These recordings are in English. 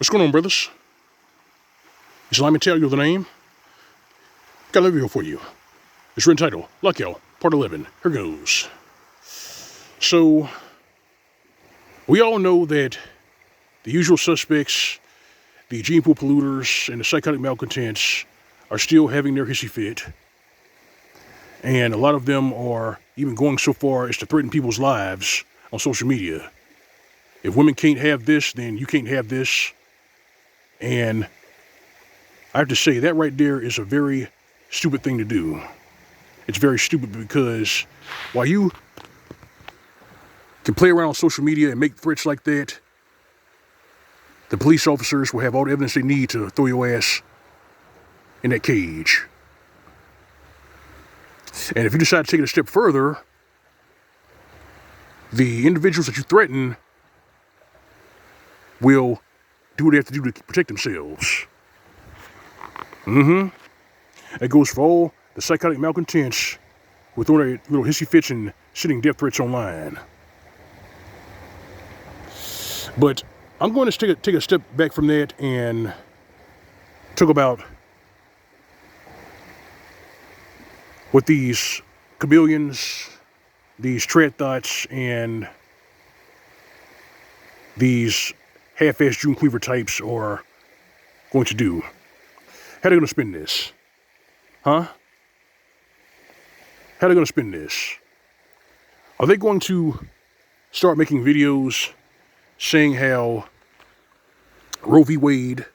What's going on, brothers? It's Mgtow, you're the name. Got a video for you. It's written title, L.O.M, Part 11. Here goes. So, we all know that the usual suspects, the gene pool polluters, and the psychotic malcontents are still having their hissy fit. And a lot of them are even going so far as to threaten people's lives on social media. If women can't have this, then you can't have this. And I have to say, that right there is a very stupid thing to do. It's very stupid because while you can play around on social media and make threats like that, the police officers will have all the evidence they need to throw your ass in that cage. And if you decide to take it a step further, the individuals that you threaten will do what they have to do to protect themselves. That goes for all the psychotic malcontents who are throwing their little hissy fits and sending death threats online. But I'm going to take a step back from that and talk about what these chameleons, these triathletes, and these half-assed June Cleaver types are going to do. How are they going to spin this? Huh? How are they going to spin this? Are they going to start making videos saying how Roe v. Wade,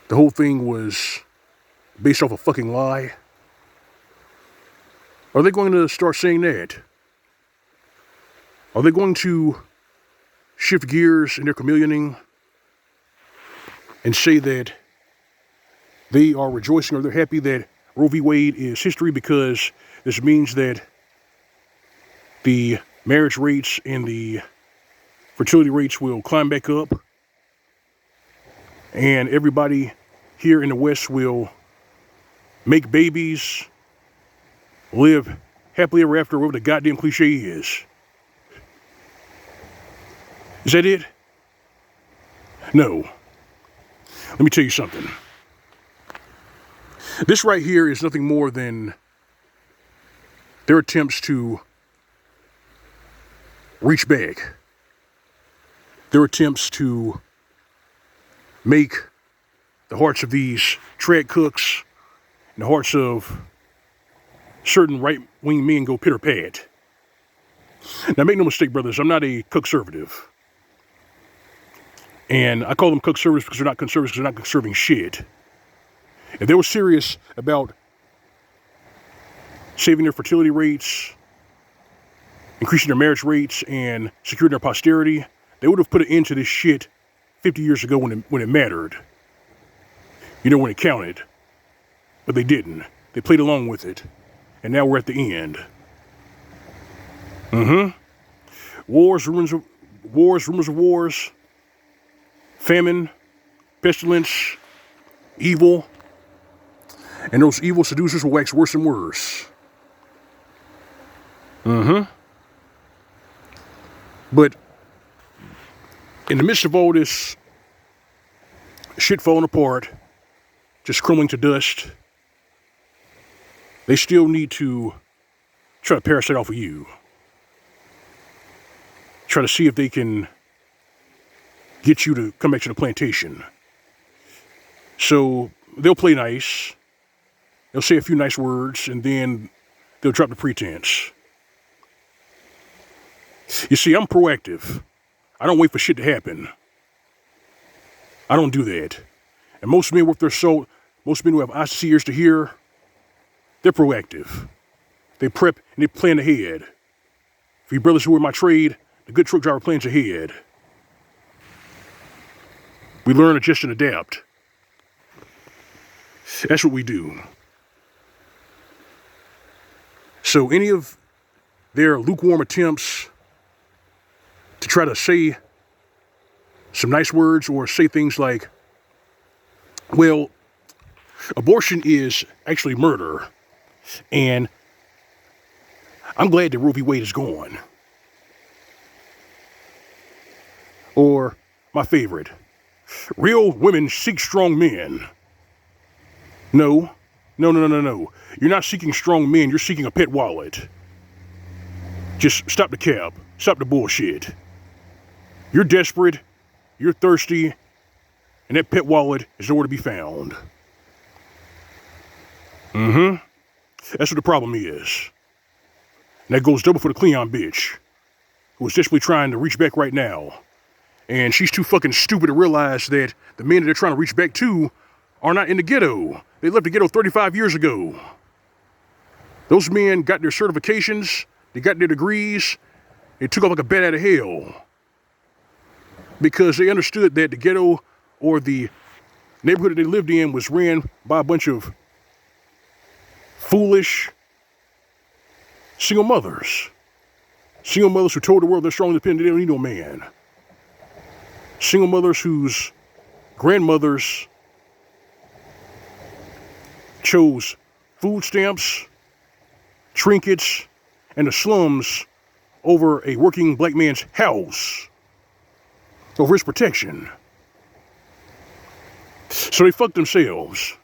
the whole thing was based off a fucking lie? Are they going to start saying that? Are they going to shift gears in their chameleoning and say that they are rejoicing or they're happy that Roe v. Wade is history because this means that the marriage rates and the fertility rates will climb back up and everybody here in the West will make babies, live happily ever after, whatever the goddamn cliche is? Is that it? No. Let me tell you something. This right here is nothing more than their attempts to reach back. Their attempts to make the hearts of these trad cooks and the hearts of certain right-wing men go pitter-pat. Now, make no mistake, brothers, I'm not a conservative. And I call them conservatives because they're not conservatives because they're not conserving shit. If they were serious about saving their fertility rates, increasing their marriage rates, and securing their posterity, they would have put an end to this shit 50 years ago when it mattered. You know, when it counted. But they didn't. They played along with it. And now we're at the end. Wars, rumors of wars, famine, pestilence, evil, and those evil seducers will wax worse and worse. But in the midst of all this shit falling apart, just crumbling to dust, they still need to try to parasite off of you. Try to see if they can get you to come back to the plantation. So they'll play nice. They'll say a few nice words, and then they'll drop the pretense. You see, I'm proactive. I don't wait for shit to happen. I don't do that. And most men worth their salt, most men who have eyes to see, ears to hear, they're proactive. They prep and they plan ahead. For you brothers who are in my trade, the good truck driver plans ahead. We learn, adjust, and adapt. That's what we do. So any of their lukewarm attempts to try to say some nice words or say things like, well, abortion is actually murder, and I'm glad that Roe v. Wade is gone. Or my favorite, Real women seek strong men. No. No. You're not seeking strong men. You're seeking a pet wallet. Just stop the cap. Stop the bullshit. You're desperate. You're thirsty. And that pet wallet is nowhere to be found. That's what the problem is. And that goes double for the Cleon bitch, who is desperately trying to reach back right now. And she's too fucking stupid to realize that the men that they're trying to reach back to are not in the ghetto. They left the ghetto 35 years ago. Those men got their certifications, they got their degrees, they took off like a bat out of hell. Because they understood that the ghetto or the neighborhood that they lived in was ran by a bunch of foolish single mothers. Single mothers who told the world they're strong and independent, they don't need no man. Single mothers whose grandmothers chose food stamps, trinkets, and the slums over a working black man's house, over his protection. So they fucked themselves.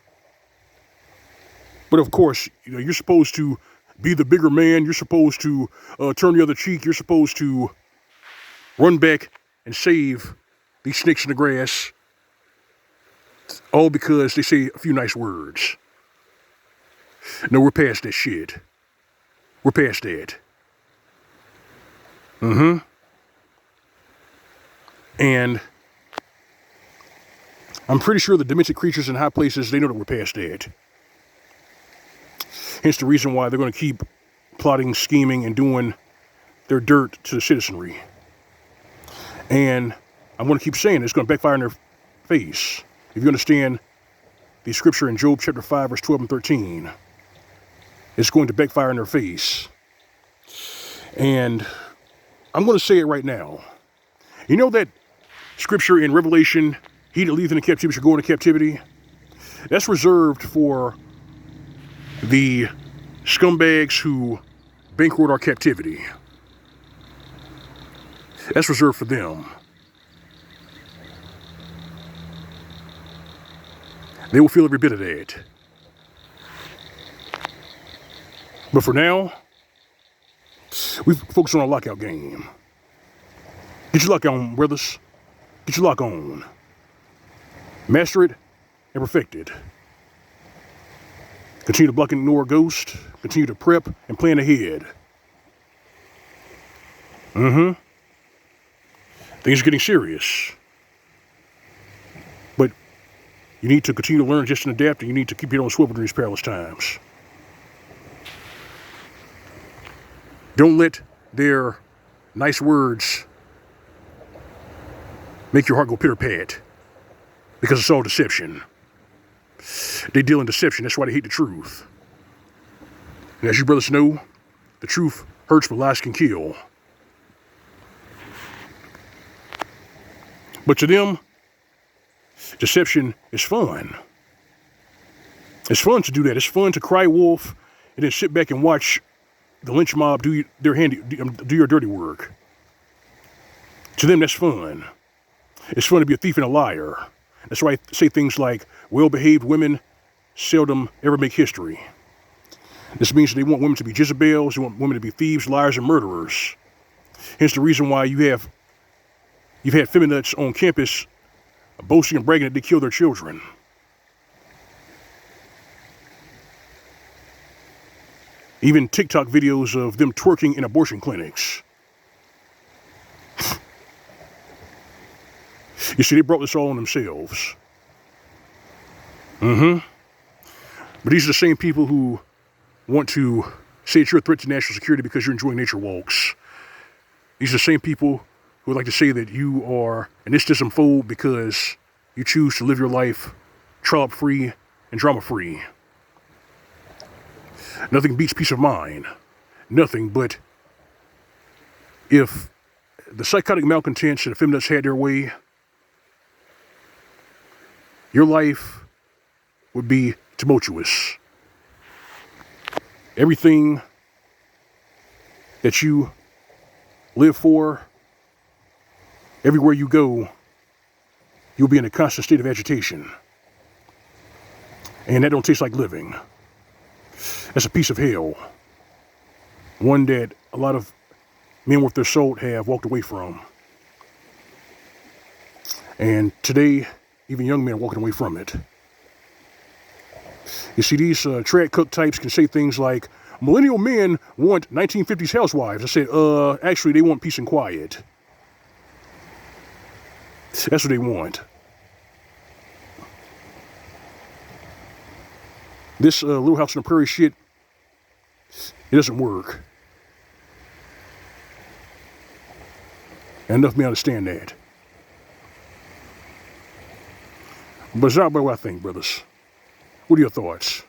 But of course, you're supposed to be the bigger man. You're supposed to turn the other cheek. You're supposed to run back and save these snakes in the grass. All because they say a few nice words. No, we're past that shit. We're past that. And I'm pretty sure the demented creatures in high places, they know that we're past that. Hence the reason why they're going to keep plotting, scheming, and doing their dirt to the citizenry. And I'm going to keep saying it's going to backfire in their face. If you understand the scripture in Job chapter 5, verse 12 and 13, it's going to backfire in their face. And I'm going to say it right now. You know that scripture in Revelation, he that leads into captivity shall go into captivity? That's reserved for the scumbags who bankrolled our captivity. That's reserved for them. They will feel every bit of that. But for now, we focus on our lockout game. Get your lock on, brothers. Get your lock on. Master it and perfect it. Continue to block and ignore ghosts. Continue to prep and plan ahead. Things are getting serious. But you need to continue to learn, adjust, and adapt, and you need to keep your own swivel during these perilous times. Don't let their nice words make your heart go pitter-pat, because it's all deception. They deal in deception. That's why they hate the truth. And as you brothers know, the truth hurts, but lies can kill. But to them, deception is fun. It's fun to do that. It's fun to cry wolf and then sit back and watch the lynch mob do your dirty work. To them, that's fun. It's fun to be a thief and a liar. That's why I say things like, well-behaved women seldom ever make history. This means they want women to be Jezebels, they want women to be thieves, liars, and murderers. Hence the reason why you've had feminists on campus boasting and bragging that they kill their children. Even TikTok videos of them twerking in abortion clinics. You see, they brought this all on themselves. But these are the same people who want to say that you're a threat to national security because you're enjoying nature walks. These are the same people who would like to say that you are an Istism-phobe because you choose to live your life trollop-free and drama-free. Nothing beats peace of mind. Nothing, but if the psychotic malcontents and the feminists had their way, your life would be tumultuous. Everything that you live for, everywhere you go, you'll be in a constant state of agitation. And that don't taste like living. That's a piece of hell. One that a lot of men worth their salt have walked away from. And today, even young men are walking away from it. You see, these trad cook types can say things like, millennial men want 1950s housewives. I said, actually, they want peace and quiet. That's what they want. This Little House on the Prairie shit, it doesn't work. And enough of me understand that. But it's not about what I think, brothers. What are your thoughts?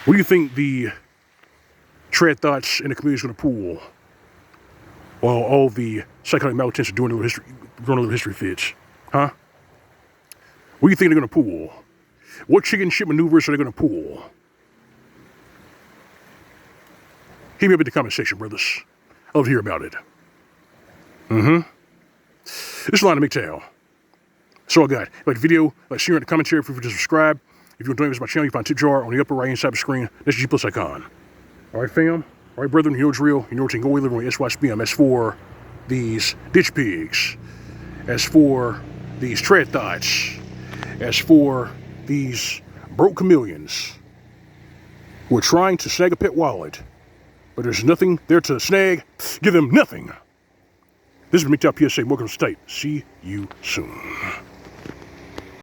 What do you think the trad thoughts in the community is going to pull while all the psychotic malcontents are doing a little history fits? Huh? What do you think they're going to pull? What chicken shit maneuvers are they going to pull? Hit me up in the comment section, brothers. I'd love to hear about it. This is L.O.M. Mgtow. That's all I got. Like the video, like share in the commentary, feel free to subscribe. If you want to donate to my channel, you find a tip jar on the upper right hand side of the screen. That's the G+ icon. Alright, fam. Alright, brethren, you know it's real. You know what you can go live on SYSBM. As for these ditch pigs, as for these trad thoughts, as for these broke chameleons who are trying to snag a pet wallet, but there's nothing there to snag, give them nothing. This is Mgtow PSA. Welcome to the state. See you soon.